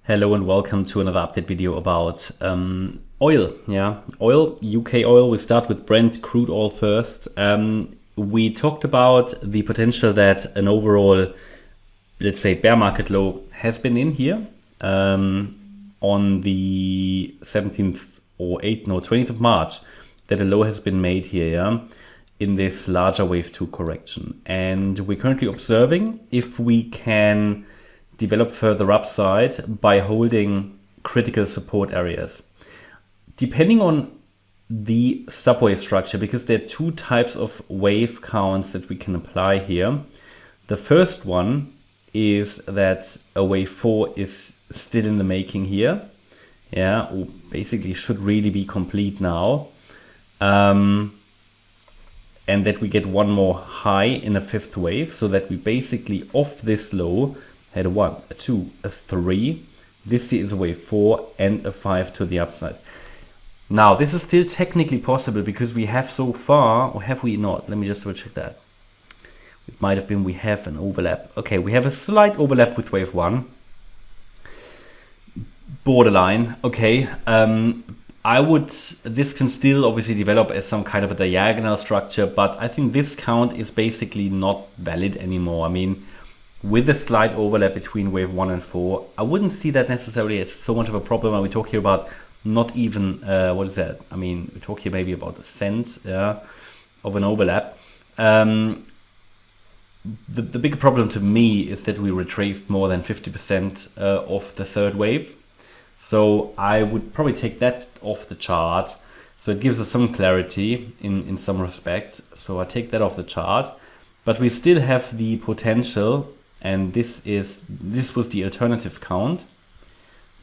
Hello and welcome to another update video about oil. Oil, UK oil. We start with Brent Crude oil first. We talked about the potential that an overall, let's say, bear market low has been in here on the 17th or 20th of March, that a low has been made here in this larger wave 2 correction. And we're currently observing if we can develop further upside by holding critical support areas. Depending on the subwave structure, because there are two types of wave counts that we can apply here. The first one is that a wave 4 is still in the making here. Or basically should really be complete now. And that we get one more high in a fifth wave, so that we basically off this low had a 1, a 2, a 3. This here is a wave 4 and a 5 to the upside. Now, this is still technically possible because we have so far, or have we not? Let me just check that. It might have been we have an overlap. Okay, we have a slight overlap with wave 1. Borderline. Okay. This can still obviously develop as some kind of a diagonal structure, but I think this count is basically not valid anymore. I mean, with a slight overlap between wave 1 and 4, I wouldn't see that necessarily as so much of a problem. Are we talking about not even, what is that? I mean, we're talking maybe about a cent of an overlap. The bigger problem to me is that we retraced more than 50% of the third wave. So I would probably take that off the chart. So it gives us some clarity in some respect. So I take that off the chart, but we still have the potential. And this was the alternative count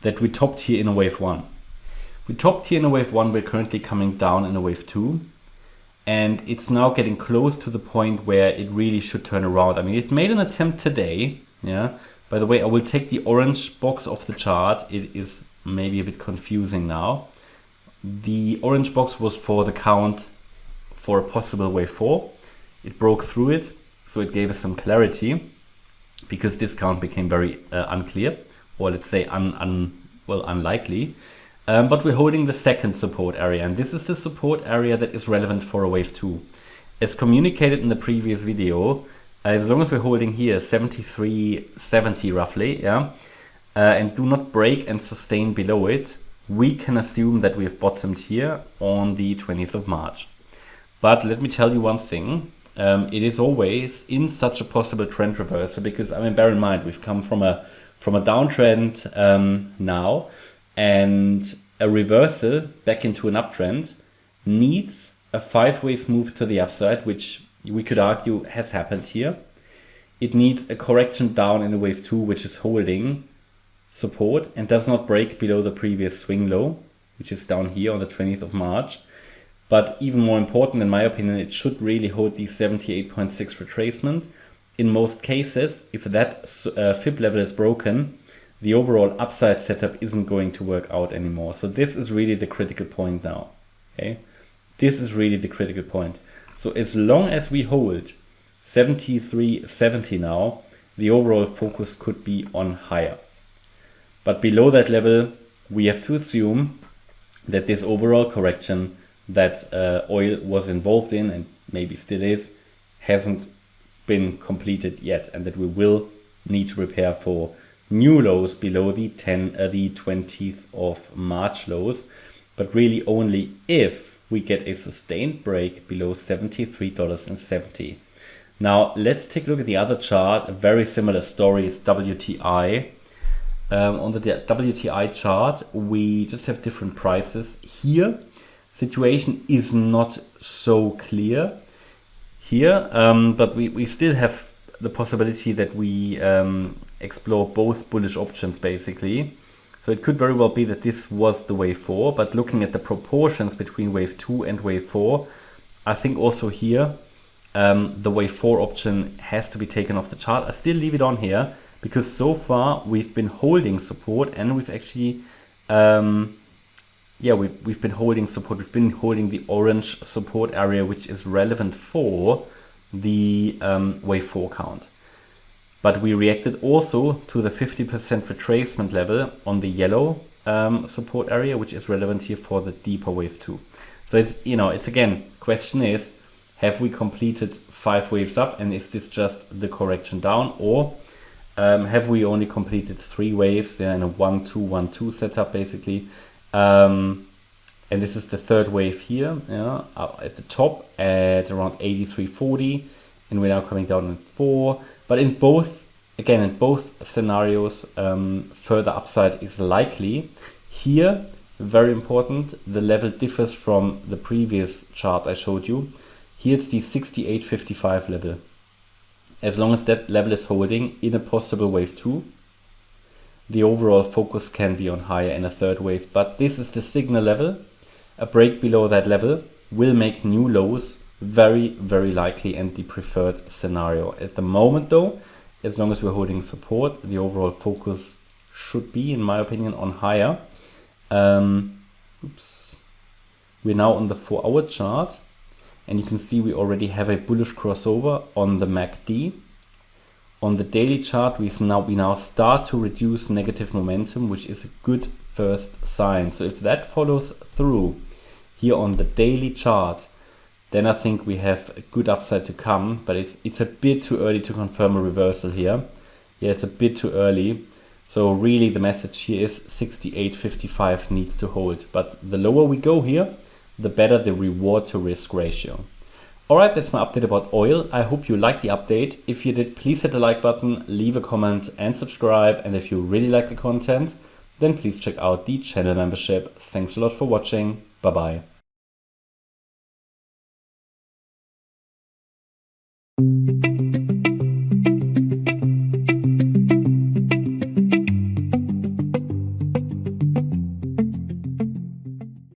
that we topped here in a wave 1. We topped here in a wave 1, we're currently coming down in a wave 2. And it's now getting close to the point where it really should turn around. I mean, it made an attempt today. By the way, I will take the orange box off the chart. It is maybe a bit confusing now. The orange box was for the count for a possible wave 4. It broke through it, so it gave us some clarity, because this count became very unclear, or let's say unlikely. But we're holding the second support area, and this is the support area that is relevant for a wave 2. As communicated in the previous video, as long as we're holding here 73.70 roughly, and do not break and sustain below it, we can assume that we have bottomed here on the 20th of March. But let me tell you one thing. It is always in such a possible trend reversal, because I mean, bear in mind, we've come from a downtrend now, and a reversal back into an uptrend needs a 5-wave move to the upside, which we could argue has happened here. It needs a correction down in a wave 2, which is holding support and does not break below the previous swing low, which is down here on the 20th of March. But even more important, in my opinion, it should really hold the 78.6 retracement. In most cases, if that fib level is broken, the overall upside setup isn't going to work out anymore. So this is really the critical point now. Okay, this is really the critical point. So as long as we hold 73.70 now, the overall focus could be on higher. But below that level, we have to assume that this overall correction that oil was involved in, and maybe still is, hasn't been completed yet, and that we will need to prepare for new lows below the 20th of March lows, but really only if we get a sustained break below $73.70. Now let's take a look at the other chart. A very similar story is WTI. On the WTI chart, we just have different prices here. Situation is not so clear here, but we still have the possibility that we explore both bullish options basically. So it could very well be that this was the wave 4, but looking at the proportions between wave 2 and wave 4, I think also here the wave 4 option has to be taken off the chart. I still leave it on here because so far we've been holding support, and we've actually we've been holding support. We've been holding the orange support area, which is relevant for the wave 4 count. But we reacted also to the 50% retracement level on the yellow support area, which is relevant here for the deeper wave 2. So it's, it's again, question is, have we completed 5 waves up and is this just the correction down, or have we only completed 3 waves in a 1-2-1-2 setup basically? And this is the 3rd wave here, at the top at around 83.40, and we're now coming down in 4. But in both scenarios, further upside is likely. Here, very important, the level differs from the previous chart I showed you. Here it's the 68.55 level. As long as that level is holding in a possible wave 2, the overall focus can be on higher in a 3rd wave. But this is the signal level. A break below that level will make new lows very, very likely and the preferred scenario. At the moment though, as long as we're holding support, the overall focus should be, in my opinion, on higher. We're now on the 4-hour chart, and you can see we already have a bullish crossover on the MACD. On the daily chart, we now start to reduce negative momentum, which is a good first sign. So if that follows through here on the daily chart, then I think we have a good upside to come, but it's a bit too early to confirm a reversal here. Yeah, it's a bit too early. So really the message here is 68.55 needs to hold. But the lower we go here, the better the reward to risk ratio. Alright, that's my update about oil. I hope you liked the update. If you did, please hit the like button, leave a comment and subscribe. And if you really like the content, then please check out the channel membership. Thanks a lot for watching. Bye bye.